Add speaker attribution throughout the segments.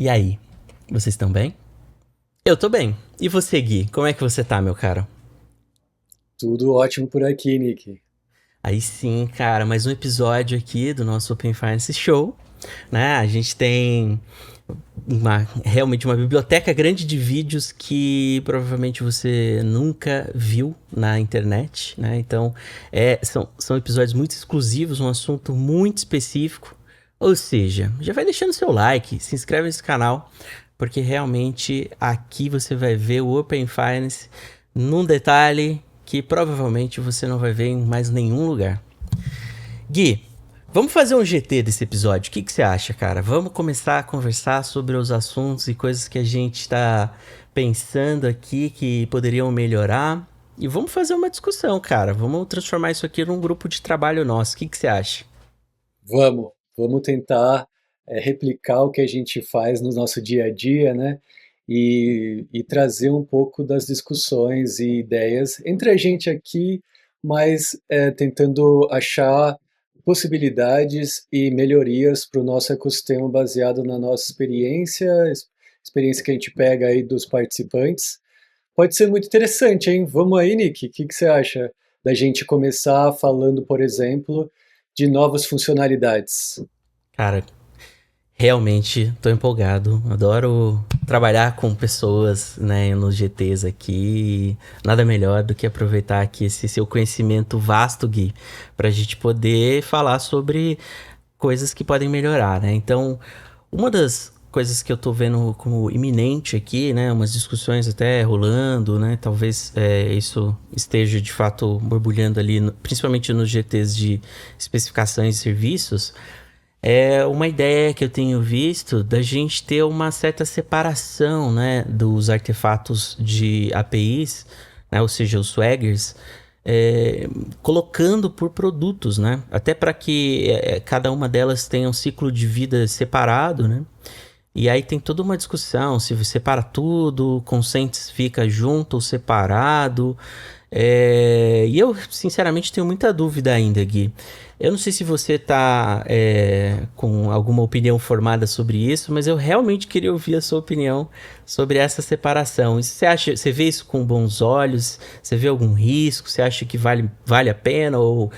Speaker 1: E aí, vocês estão bem? Eu tô bem. E você, Gui? Como é que você tá, meu caro?
Speaker 2: Tudo ótimo por aqui, Nick.
Speaker 1: Aí sim, cara, mais um episódio aqui do nosso Open Finance Show, né? A gente tem realmente uma biblioteca grande de vídeos que provavelmente você nunca viu na internet, né? Então, são episódios muito exclusivos, um assunto muito específico. Ou seja, já vai deixando seu like, se inscreve nesse canal, porque realmente aqui você vai ver o Open Finance num detalhe que provavelmente você não vai ver em mais nenhum lugar. Gui, vamos fazer um GT desse episódio. O que você acha, cara? Vamos começar a conversar sobre os assuntos e coisas que a gente está pensando aqui que poderiam melhorar. E vamos fazer uma discussão, cara. Vamos transformar isso aqui num grupo de trabalho nosso. O que você acha?
Speaker 2: Vamos tentar replicar o que a gente faz no nosso dia a dia, né? E trazer um pouco das discussões e ideias entre a gente aqui, mas tentando achar possibilidades e melhorias para o nosso ecossistema baseado na nossa experiência que a gente pega aí dos participantes. Pode ser muito interessante, hein? Vamos aí, Nick. O que você acha da gente começar falando, por exemplo, de novas funcionalidades?
Speaker 1: Cara, realmente tô empolgado. Adoro trabalhar com pessoas, né, nos GTs aqui. Nada melhor do que aproveitar aqui esse seu conhecimento vasto, Gui, pra gente poder falar sobre coisas que podem melhorar, né? Então, uma das coisas que eu tô vendo como iminente aqui, né, umas discussões até rolando, né, talvez isso esteja de fato borbulhando ali, principalmente nos GTs de especificações e serviços, é uma ideia que eu tenho visto da gente ter uma certa separação, né, dos artefatos de APIs, né, ou seja, os swaggers, colocando por produtos, né? Até para que cada uma delas tenha um ciclo de vida separado, né? E aí tem toda uma discussão se você separa tudo, consents fica junto ou separado. E eu, sinceramente, tenho muita dúvida ainda, Gui. Eu não sei se você tá com alguma opinião formada sobre isso, mas eu realmente queria ouvir a sua opinião sobre essa separação. Você acha, você vê isso com bons olhos? Você vê algum risco? Você acha que vale a pena ou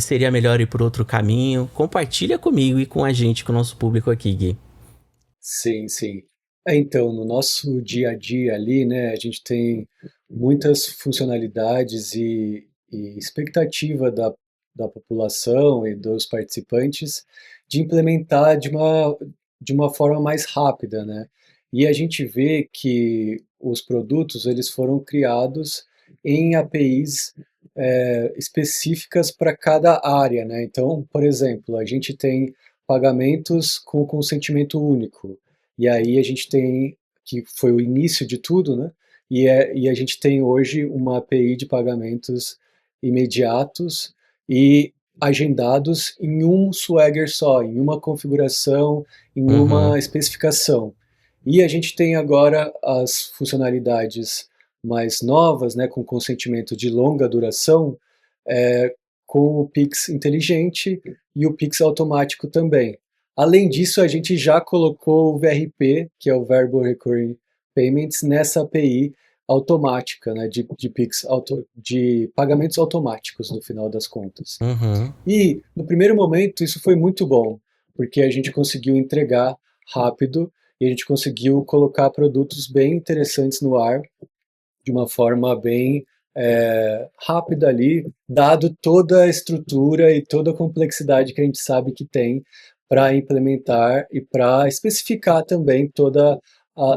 Speaker 1: seria melhor ir por outro caminho? Compartilha comigo e com a gente, com o nosso público aqui, Gui.
Speaker 2: Sim, sim. Então, no nosso dia a dia ali, né, a gente tem muitas funcionalidades e expectativa da população e dos participantes de implementar de uma forma mais rápida, né? E a gente vê que os produtos eles foram criados em APIs específicas para cada área, né? Então, por exemplo, a gente tem pagamentos com consentimento único. E aí a gente tem, que foi o início de tudo, né? E a gente tem hoje uma API de pagamentos imediatos e agendados em um Swagger só, em uma configuração, em
Speaker 1: Uhum,
Speaker 2: uma especificação. E a gente tem agora as funcionalidades mais novas, né, com consentimento de longa duração, é, com o Pix inteligente e o Pix automático também. Além disso, a gente já colocou o VRP, que é o Variable Recurring Payments, nessa API automática, né, de pagamentos automáticos no final das contas.
Speaker 1: uhum.
Speaker 2: E no primeiro momento isso foi muito bom, porque a gente conseguiu entregar rápido e a gente conseguiu colocar produtos bem interessantes no ar de uma forma bem rápida ali, dado toda a estrutura e toda a complexidade que a gente sabe que tem para implementar e para especificar também toda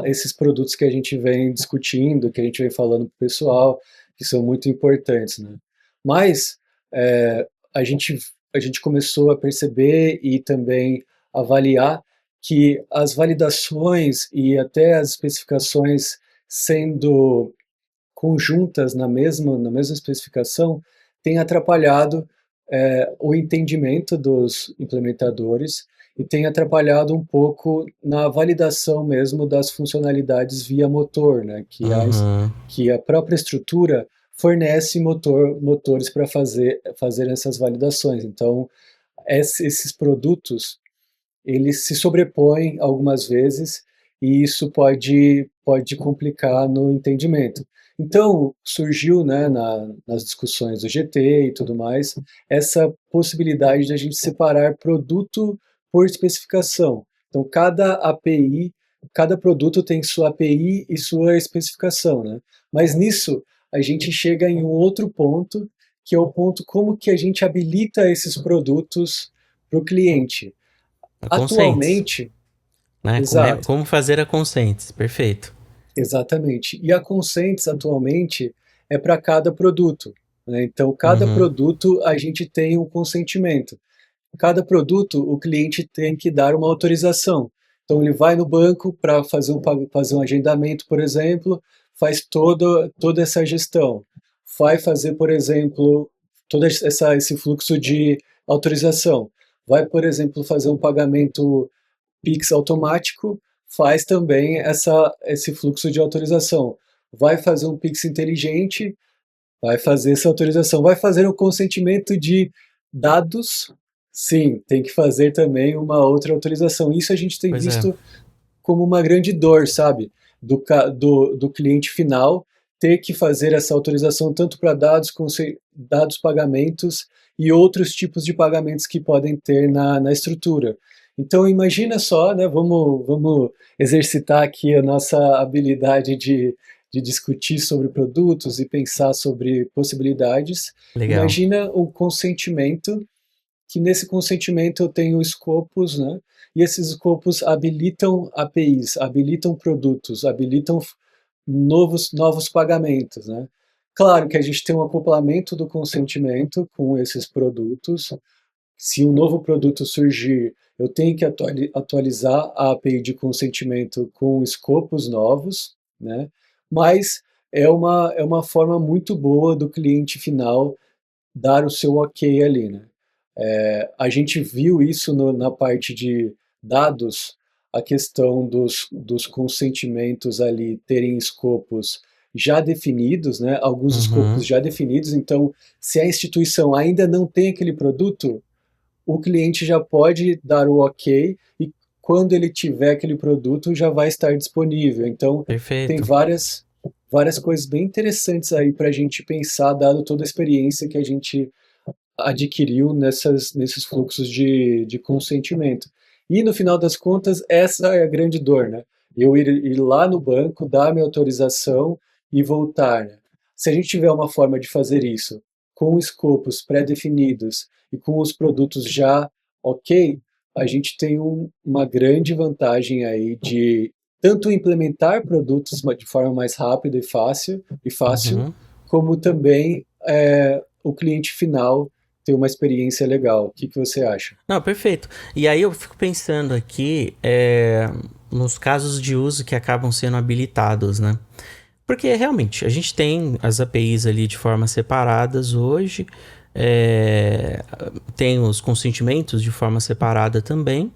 Speaker 2: esses produtos que a gente vem discutindo, que a gente vem falando para o pessoal, que são muito importantes, né? Mas é, a gente a gente começou a perceber e também avaliar que as validações e até as especificações sendo conjuntas na mesma especificação tem atrapalhado o entendimento dos implementadores e tem atrapalhado um pouco na validação mesmo das funcionalidades via motor, né?
Speaker 1: Uhum.
Speaker 2: Que a própria estrutura fornece motores para fazer essas validações. Então, esses produtos eles se sobrepõem algumas vezes e isso pode complicar no entendimento. Então, surgiu, né, nas discussões do GT e tudo mais, essa possibilidade de a gente separar produto por especificação. Então, cada produto tem sua API e sua especificação, né? Mas nisso, a gente chega em um outro ponto, que é o ponto como que a gente habilita esses produtos para o cliente.
Speaker 1: A consents,
Speaker 2: Atualmente,
Speaker 1: né?
Speaker 2: exato,
Speaker 1: Como fazer a consents, perfeito.
Speaker 2: exatamente. E a Consents atualmente é para cada produto, né? Então, cada
Speaker 1: Uhum,
Speaker 2: produto a gente tem um consentimento. Cada produto o cliente tem que dar uma autorização. Então, ele vai no banco para fazer um agendamento, por exemplo, faz toda essa gestão. Vai fazer, por exemplo, esse fluxo de autorização. Vai, por exemplo, fazer um pagamento Pix automático, faz também esse fluxo de autorização. Vai fazer um Pix inteligente, vai fazer essa autorização. Vai fazer um consentimento de dados, sim, tem que fazer também uma outra autorização. Isso a gente tem
Speaker 1: pois é.
Speaker 2: visto como uma grande dor, sabe? Do cliente final ter que fazer essa autorização tanto para dados, pagamentos e outros tipos de pagamentos que podem ter na estrutura. Então imagina só, né? Vamos exercitar aqui a nossa habilidade de discutir sobre produtos e pensar sobre possibilidades.
Speaker 1: Legal.
Speaker 2: Imagina um consentimento que nesse consentimento eu tenho escopos, né? E esses escopos habilitam APIs, habilitam produtos, habilitam novos pagamentos, né? Claro que a gente tem um acoplamento do consentimento com esses produtos. Se um novo produto surgir, eu tenho que atualizar a API de consentimento com escopos novos, né? Mas é uma forma muito boa do cliente final dar o seu ok ali, né? A gente viu isso na parte de dados, a questão dos consentimentos ali terem escopos já definidos, né? Alguns escopos
Speaker 1: Uhum,
Speaker 2: já definidos. Então, se a instituição ainda não tem aquele produto, o cliente já pode dar o ok e quando ele tiver aquele produto já vai estar disponível. Então, tem
Speaker 1: perfeito.
Speaker 2: várias coisas bem interessantes aí para a gente pensar, dado toda a experiência que a gente adquiriu nesses fluxos de consentimento. E no final das contas, essa é a grande dor, né? Eu ir lá no banco, dar minha autorização e voltar, né? Se a gente tiver uma forma de fazer isso com escopos pré-definidos e com os produtos já ok, a gente tem uma grande vantagem aí de tanto implementar produtos de forma mais rápida e fácil,
Speaker 1: Uhum.
Speaker 2: como também o cliente final ter uma experiência legal. O que você acha?
Speaker 1: Não, perfeito. E aí eu fico pensando aqui nos casos de uso que acabam sendo habilitados, né? Porque realmente a gente tem as APIs ali de forma separadas hoje, é, tem os consentimentos de forma separada também.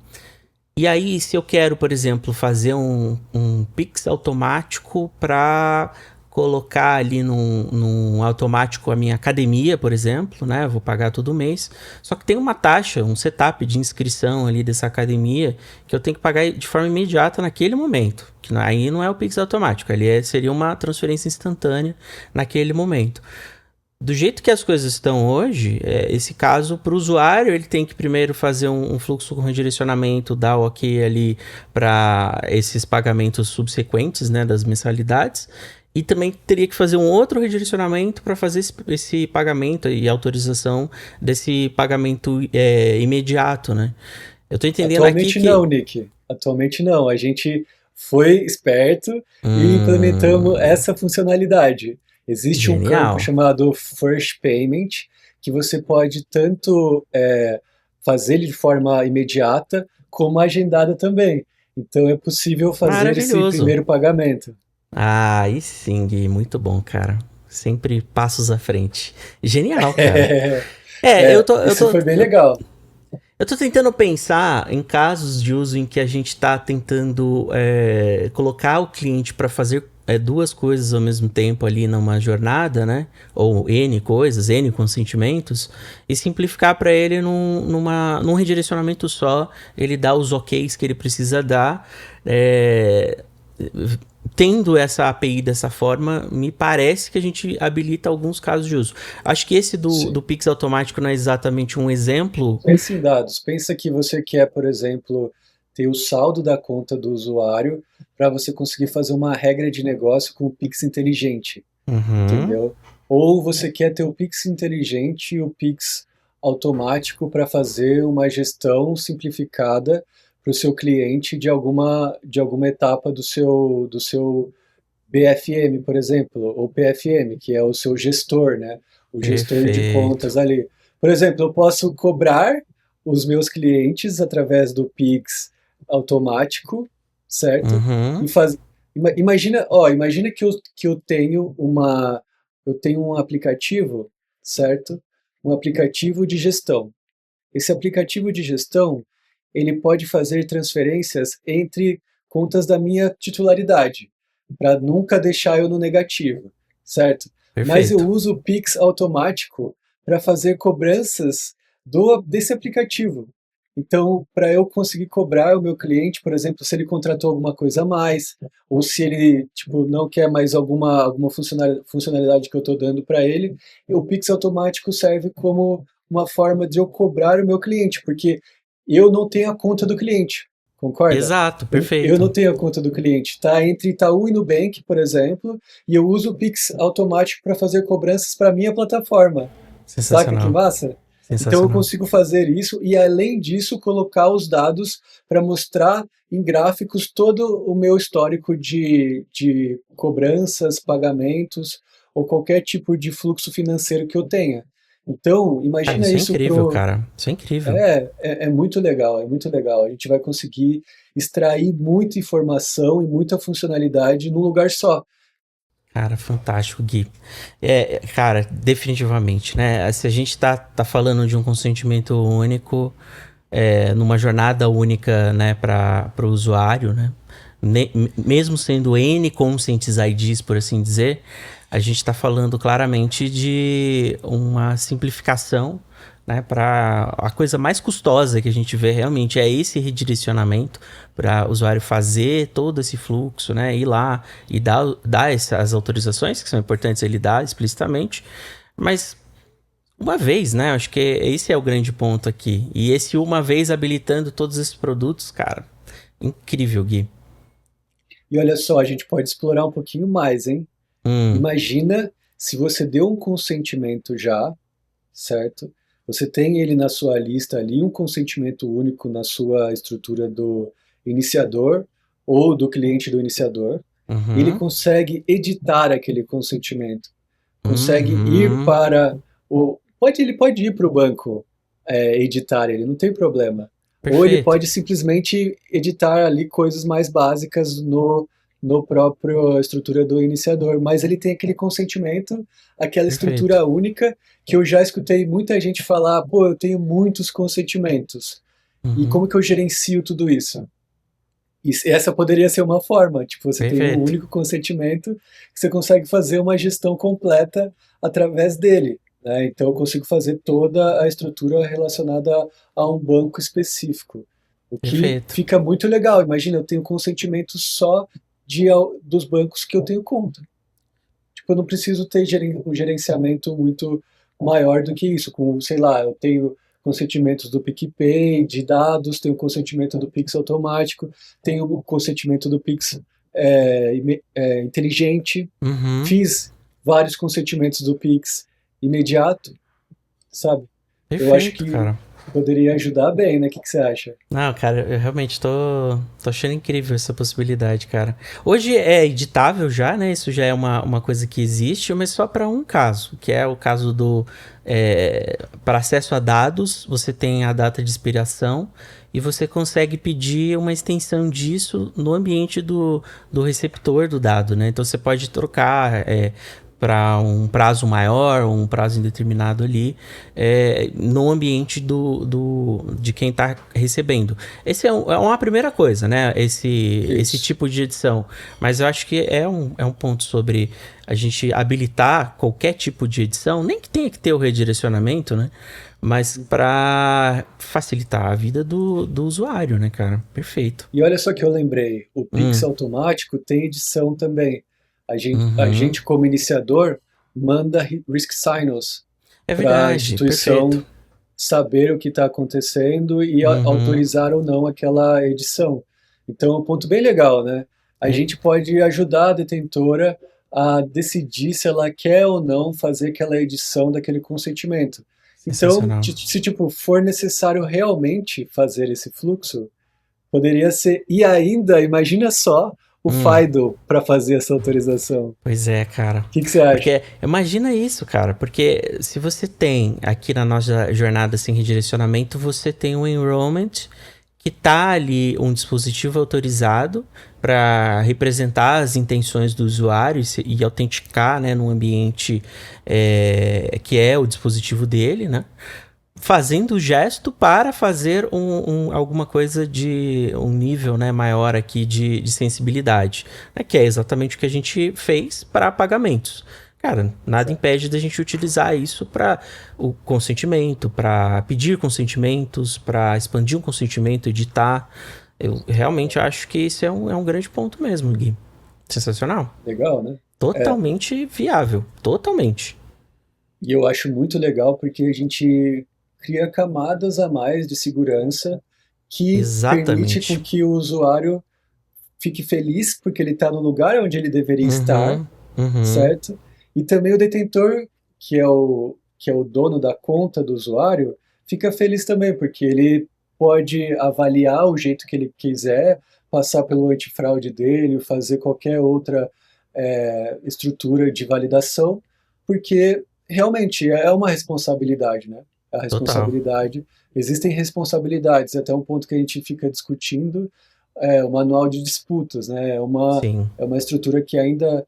Speaker 1: E aí, se eu quero, por exemplo, fazer um Pix automático para colocar ali num automático a minha academia, por exemplo, né? Vou pagar todo mês. Só que tem uma taxa, um setup de inscrição ali dessa academia que eu tenho que pagar de forma imediata naquele momento. Que aí não é o Pix automático, ali seria uma transferência instantânea naquele momento. Do jeito que as coisas estão hoje, esse caso, para o usuário, ele tem que primeiro fazer um fluxo com redirecionamento, dar o ok ali para esses pagamentos subsequentes, né, das mensalidades. E também teria que fazer um outro redirecionamento para fazer esse pagamento e autorização desse pagamento imediato, né? Eu estou entendendo aqui
Speaker 2: Atualmente
Speaker 1: que...
Speaker 2: não, Nick. Atualmente não. A gente foi esperto e implementamos
Speaker 1: Hum,
Speaker 2: essa funcionalidade. Existe um campo
Speaker 1: genial.
Speaker 2: chamado First Payment, que você pode tanto fazer ele de forma imediata, como agendada também. Então é possível fazer esse
Speaker 1: Maravilhoso.
Speaker 2: primeiro pagamento.
Speaker 1: Ah, aí sim, Gui, muito bom, cara. Sempre passos à frente. Genial, cara. É,
Speaker 2: Isso foi bem legal.
Speaker 1: eu tô tentando pensar em casos de uso em que a gente tá tentando colocar o cliente para fazer duas coisas ao mesmo tempo ali numa jornada, né? Ou N coisas, N consentimentos, e simplificar para ele num redirecionamento só, ele dá os OKs que ele precisa dar. Tendo essa API dessa forma, me parece que a gente habilita alguns casos de uso. Acho que esse do Pix automático não é exatamente um exemplo.
Speaker 2: Pensa em dados. Pensa que você quer, por exemplo, ter o saldo da conta do usuário para você conseguir fazer uma regra de negócio com o Pix inteligente,
Speaker 1: Uhum,
Speaker 2: entendeu? Ou você quer ter o Pix inteligente e o Pix automático para fazer uma gestão simplificada para o seu cliente de alguma etapa do seu BFM, por exemplo, ou PFM, que é o seu gestor, né? O gestor de
Speaker 1: perfeito.
Speaker 2: contas ali. Por exemplo, eu posso cobrar os meus clientes através do Pix automático, certo?
Speaker 1: Uhum,
Speaker 2: E faz, imagina, ó, imagina que eu tenho um aplicativo, certo? Um aplicativo de gestão. Esse aplicativo de gestão, ele pode fazer transferências entre contas da minha titularidade, para nunca deixar eu no negativo, certo? Mas eu
Speaker 1: perfeito.
Speaker 2: uso o Pix automático para fazer cobranças desse aplicativo. Então, para eu conseguir cobrar o meu cliente, por exemplo, se ele contratou alguma coisa a mais, ou se ele tipo, não quer mais alguma funcionalidade que eu estou dando para ele, o Pix automático serve como uma forma de eu cobrar o meu cliente, porque eu não tenho a conta do cliente, concorda?
Speaker 1: Exato,
Speaker 2: Eu não
Speaker 1: perfeito.
Speaker 2: tenho a conta do cliente. Está entre Itaú e Nubank, por exemplo, e eu uso o Pix automático para fazer cobranças para a minha plataforma. Saca que
Speaker 1: Sensacional.
Speaker 2: massa? Então eu
Speaker 1: Sensacional.
Speaker 2: consigo fazer isso e, além disso, colocar os dados para mostrar em gráficos todo o meu histórico de cobranças, pagamentos ou qualquer tipo de fluxo financeiro que eu tenha. Então,
Speaker 1: Cara,
Speaker 2: imagina
Speaker 1: isso é
Speaker 2: isso
Speaker 1: incrível, cara. Isso é incrível.
Speaker 2: é muito legal, é muito legal. A gente vai conseguir extrair muita informação e muita funcionalidade num lugar só.
Speaker 1: Cara, fantástico, Gui. Cara, definitivamente, né? Se a gente tá falando de um consentimento único, numa jornada única, né, para o usuário, né? Mesmo sendo N consents IDs, por assim dizer, a gente está falando claramente de uma simplificação, né, para a coisa mais custosa que a gente vê realmente é esse redirecionamento para o usuário fazer todo esse fluxo, né, ir lá e dar essas autorizações que são importantes ele dar explicitamente, mas uma vez, né? Acho que esse é o grande ponto aqui. E esse uma vez habilitando todos esses produtos, cara, incrível, Gui.
Speaker 2: E olha só, a gente pode explorar um pouquinho mais, hein?
Speaker 1: Hum,
Speaker 2: Imagina se você deu um consentimento já, certo? Você tem ele na sua lista ali, um consentimento único na sua estrutura do iniciador ou do cliente do iniciador. E ele
Speaker 1: uhum,
Speaker 2: consegue editar aquele consentimento, consegue ir
Speaker 1: uhum,
Speaker 2: para ele pode ir para o banco editar ele, não tem problema. Ou ele
Speaker 1: perfeito,
Speaker 2: pode simplesmente editar ali coisas mais básicas no próprio estrutura do iniciador, mas ele tem aquele consentimento, aquela
Speaker 1: perfeito.
Speaker 2: estrutura única que eu já escutei muita gente falar, pô, eu tenho muitos consentimentos. E
Speaker 1: Uhum,
Speaker 2: como que eu gerencio tudo isso? E essa poderia ser uma forma, tipo, você tem um
Speaker 1: perfeito,
Speaker 2: único consentimento que você consegue fazer uma gestão completa através dele, né? Então eu consigo fazer toda a estrutura relacionada a um banco específico, o que
Speaker 1: perfeito,
Speaker 2: fica muito legal. Imagina, eu tenho consentimento só dos bancos que eu tenho conta. Tipo, eu não preciso ter um gerenciamento muito maior do que isso. Com, sei lá, eu tenho consentimentos do PicPay, de dados, tenho consentimento do Pix automático, tenho o consentimento do Pix inteligente,
Speaker 1: uhum,
Speaker 2: fiz vários consentimentos do Pix imediato, sabe? Eu acho
Speaker 1: perfeito,
Speaker 2: que
Speaker 1: cara.
Speaker 2: poderia ajudar bem, né? O que você acha?
Speaker 1: Não, cara, eu realmente tô achando incrível essa possibilidade, cara. Hoje é editável já, né? Isso já é uma coisa que existe, mas só para um caso, que é o caso do. Para acesso a dados, você tem a data de expiração e você consegue pedir uma extensão disso no ambiente do receptor do dado, né? Então você pode trocar. para um prazo maior ou um prazo indeterminado ali no ambiente de quem está recebendo. Esse é uma primeira coisa, né? Esse
Speaker 2: Isso.
Speaker 1: tipo de edição. Mas eu acho que é um ponto sobre a gente habilitar qualquer tipo de edição, nem que tenha que ter o redirecionamento, né? Mas para facilitar a vida do usuário, né, cara? Perfeito.
Speaker 2: E olha só que eu lembrei, o Pix
Speaker 1: Hum,
Speaker 2: automático tem edição também. A
Speaker 1: uhum.
Speaker 2: gente como iniciador, manda risk signals
Speaker 1: É
Speaker 2: para a
Speaker 1: verdade, perfeito.
Speaker 2: instituição saber o que está acontecendo e
Speaker 1: Uhum.
Speaker 2: autorizar ou não aquela edição. Então, é um ponto bem legal, né? A
Speaker 1: É
Speaker 2: gente pode ajudar a detentora a decidir se ela quer ou não fazer aquela edição daquele consentimento. Então,
Speaker 1: sensacional.
Speaker 2: se tipo for necessário realmente fazer esse fluxo, poderia ser. E ainda, imagina só o
Speaker 1: Hum.
Speaker 2: FIDO para fazer essa autorização. O
Speaker 1: Pois é, cara.
Speaker 2: que você acha?
Speaker 1: Porque imagina isso, cara. Porque se você tem aqui na nossa jornada sem redirecionamento, você tem um enrollment que tá ali um dispositivo autorizado para representar as intenções do usuário e autenticar, né, no ambiente que é o dispositivo dele, né? Fazendo o gesto para fazer alguma coisa de um nível, né, maior aqui de sensibilidade, né, que é exatamente o que a gente fez para pagamentos. Cara, nada
Speaker 2: Exato.
Speaker 1: impede da gente utilizar isso para o consentimento, para pedir consentimentos, para expandir um consentimento, editar. Eu realmente acho que isso é um grande ponto mesmo, Gui. Sensacional.
Speaker 2: Legal, né? É,
Speaker 1: Totalmente viável. Totalmente.
Speaker 2: e eu acho muito legal porque a gente cria camadas a mais de segurança que permite com
Speaker 1: Exatamente.
Speaker 2: que o usuário fique feliz porque ele está no lugar onde ele deveria estar,
Speaker 1: Uhum, uhum.
Speaker 2: certo? E também o detentor, que é o dono da conta do usuário, fica feliz também porque ele pode avaliar o jeito que ele quiser, passar pelo antifraude dele, fazer qualquer outra estrutura de validação, porque realmente é uma responsabilidade, né? A
Speaker 1: Total.
Speaker 2: responsabilidade. Existem responsabilidades, até um ponto que a gente fica discutindo o manual de disputas, né?
Speaker 1: Sim.
Speaker 2: É uma estrutura que ainda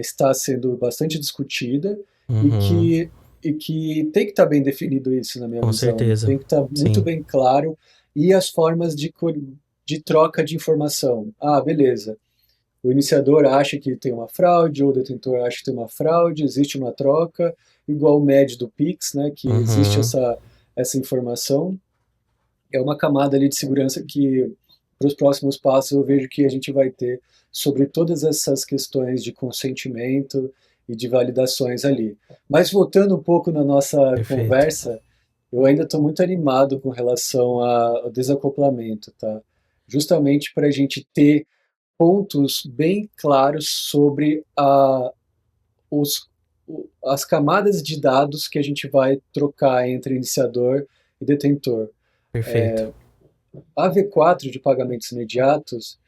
Speaker 2: está sendo bastante discutida e
Speaker 1: Uhum.
Speaker 2: que, e que tem que estar bem definido isso, na minha
Speaker 1: Com
Speaker 2: visão.
Speaker 1: certeza.
Speaker 2: Tem que estar muito
Speaker 1: Sim.
Speaker 2: bem claro e as formas de troca de informação. Ah, beleza. O iniciador acha que tem uma fraude, ou o detentor acha que tem uma fraude, existe uma troca, igual o MED do Pix, né, que existe
Speaker 1: Uhum.
Speaker 2: essa informação. É uma camada ali de segurança que, para os próximos passos, eu vejo que a gente vai ter sobre todas essas questões de consentimento e de validações ali. Mas voltando um pouco na nossa
Speaker 1: Perfeito.
Speaker 2: conversa, eu ainda estou muito animado com relação ao desacoplamento, tá? Justamente para a gente ter pontos bem claros sobre os, as camadas de dados que a gente vai trocar entre iniciador e detentor.
Speaker 1: Perfeito.
Speaker 2: A V4 de pagamentos imediatos,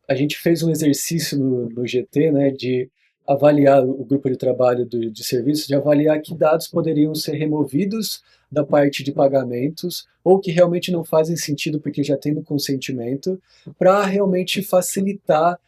Speaker 2: a gente fez um exercício no GT, né, de avaliar o grupo de trabalho de serviço, de avaliar que dados poderiam ser removidos da parte de pagamentos ou que realmente não fazem sentido porque já tem no consentimento, para realmente facilitar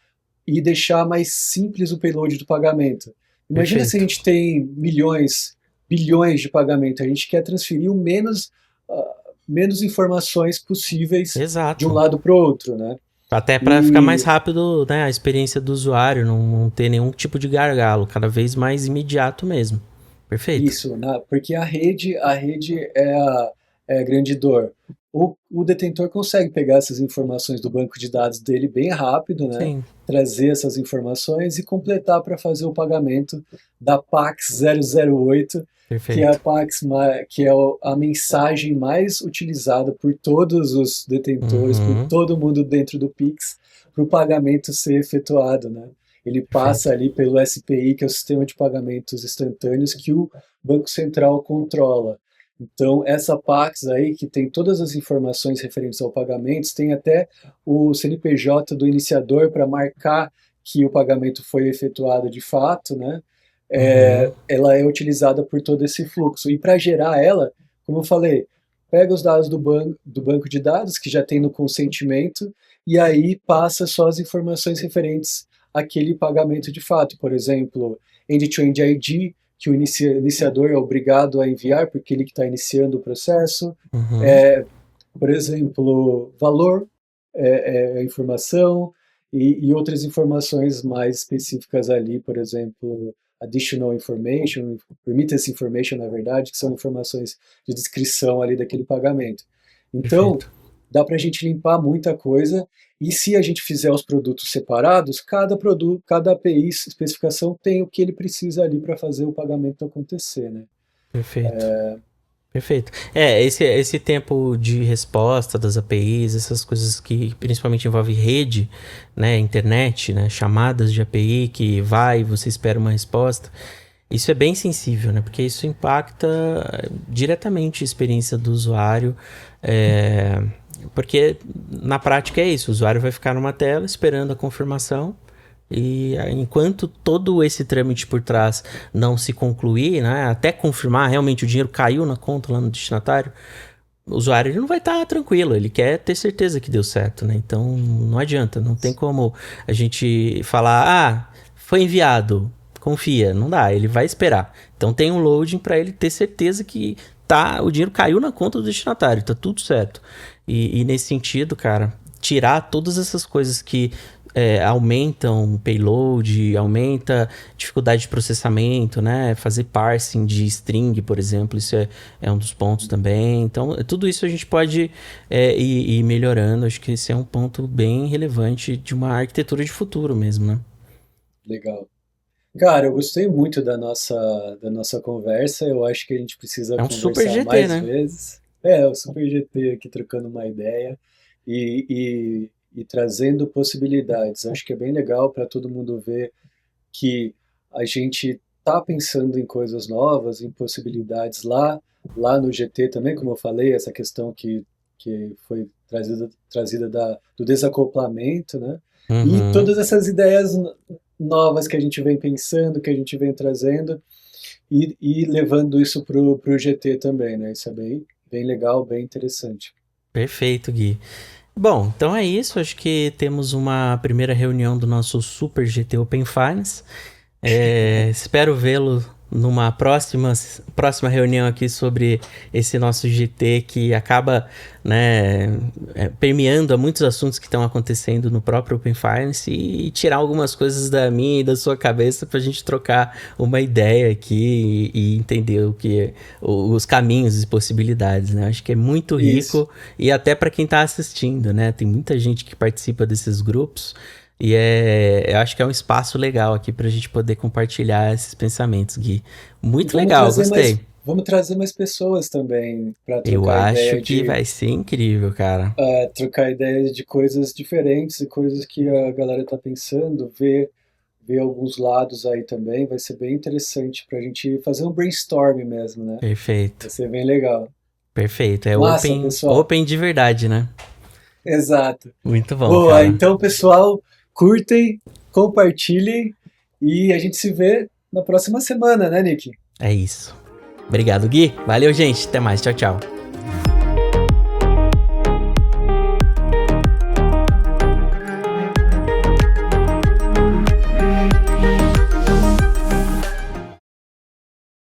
Speaker 2: e deixar mais simples o payload do pagamento. Imagina se a
Speaker 1: Perfeito.
Speaker 2: gente tem milhões, bilhões de pagamento, a gente quer transferir o menos informações possíveis de um
Speaker 1: Exato.
Speaker 2: lado para o outro, né?
Speaker 1: Até para ficar mais
Speaker 2: E
Speaker 1: rápido, né, a experiência do usuário, não ter nenhum tipo de gargalo, cada vez mais imediato mesmo. Perfeito.
Speaker 2: isso, porque a rede é a grande dor. O detentor consegue pegar essas informações do banco de dados dele bem rápido, né?
Speaker 1: Sim.
Speaker 2: Trazer essas informações e completar para fazer o pagamento da Pax 008, que é a
Speaker 1: Perfeito.
Speaker 2: Pax, que é a mensagem mais utilizada por todos os detentores, por
Speaker 1: Uhum.
Speaker 2: todo mundo dentro do Pix, para o pagamento ser efetuado, né? Ele passa
Speaker 1: Perfeito.
Speaker 2: ali pelo SPI, que é o Sistema de Pagamentos Instantâneos, que o Banco Central controla. Então, essa Pax aí, que tem todas as informações referentes ao pagamento, tem até o CNPJ do iniciador para marcar que o pagamento foi efetuado de fato, né?
Speaker 1: Uhum.
Speaker 2: Ela é utilizada por todo esse fluxo. E para gerar ela, como eu falei, pega os dados do banco de dados, que já tem no consentimento, e aí passa só as informações referentes aquele pagamento de fato. Por exemplo, End-to-End ID, que o iniciador é obrigado a enviar, porque ele que está iniciando o processo. Por exemplo, valor, informação, e outras informações mais específicas ali, por exemplo, additional information, remittance information, na verdade, que são informações de descrição ali daquele pagamento. Então, dá para a gente limpar muita coisa, e se a gente fizer os produtos separados, cada produto, cada API, especificação, tem o que ele precisa ali para fazer o pagamento acontecer, né?
Speaker 1: Perfeito. Esse tempo de resposta das APIs, essas coisas que principalmente envolvem rede, né, internet, né, chamadas de API que você espera uma resposta, isso é bem sensível, né, porque isso impacta diretamente a experiência do usuário, porque na prática é isso, o usuário vai ficar numa tela esperando a confirmação, e enquanto todo esse trâmite por trás não se concluir, né, até confirmar realmente o dinheiro caiu na conta lá no destinatário, o usuário ele não vai estar tranquilo, ele quer ter certeza que deu certo, né? Então não adianta, não tem como a gente falar, foi enviado, confia, não dá, ele vai esperar. Então tem um loading para ele ter certeza que o dinheiro caiu na conta do destinatário, tá tudo certo. E nesse sentido, cara, tirar todas essas coisas que aumentam o payload, aumenta dificuldade de processamento, né? Fazer parsing de string, por exemplo, isso é um dos pontos também. Então, tudo isso a gente pode ir melhorando. Acho que esse é um ponto bem relevante de uma arquitetura de futuro mesmo, né?
Speaker 2: Legal. Cara, eu gostei muito da nossa conversa. Eu acho que a gente precisa
Speaker 1: É um super
Speaker 2: conversar
Speaker 1: GT,
Speaker 2: mais
Speaker 1: né?
Speaker 2: vezes. O Super GT aqui trocando uma ideia e trazendo possibilidades. Acho que é bem legal para todo mundo ver que a gente está pensando em coisas novas, em possibilidades lá no GT também, como eu falei, essa questão que foi trazida do desacoplamento, né? E
Speaker 1: Uhum.
Speaker 2: todas essas ideias novas que a gente vem pensando, que a gente vem trazendo e levando isso pro GT também, né? Isso é bem legal, bem interessante.
Speaker 1: Perfeito, Gui. Bom, então é isso. Acho que temos uma primeira reunião do nosso Super GT Open Finance. Espero vê-lo numa próxima reunião aqui sobre esse nosso GT que acaba, né, permeando a muitos assuntos que estão acontecendo no próprio Open Finance e tirar algumas coisas da minha e da sua cabeça para a gente trocar uma ideia aqui e entender os caminhos e possibilidades, né? Acho que é muito
Speaker 2: Isso.
Speaker 1: rico e até para quem está assistindo, né? Tem muita gente que participa desses grupos. E eu acho que é um espaço legal aqui pra gente poder compartilhar esses pensamentos, Gui.
Speaker 2: E
Speaker 1: Muito legal, gostei.
Speaker 2: vamos trazer mais pessoas também para
Speaker 1: Eu
Speaker 2: trocar
Speaker 1: acho
Speaker 2: ideia
Speaker 1: que vai ser incrível, cara.
Speaker 2: trocar ideias de coisas diferentes e coisas que a galera está pensando, ver alguns lados aí também, vai ser bem interessante para a gente fazer um brainstorm mesmo, né? Vai
Speaker 1: Perfeito.
Speaker 2: ser bem legal.
Speaker 1: Perfeito. É
Speaker 2: Massa,
Speaker 1: open,
Speaker 2: pessoal.
Speaker 1: open de verdade, né?
Speaker 2: Exato.
Speaker 1: Muito bom,
Speaker 2: Boa,
Speaker 1: cara.
Speaker 2: então, pessoal, curtem, compartilhem e a gente se vê na próxima semana, né, Nick?
Speaker 1: É isso. Obrigado, Gui. Valeu, gente. Até mais. Tchau, tchau.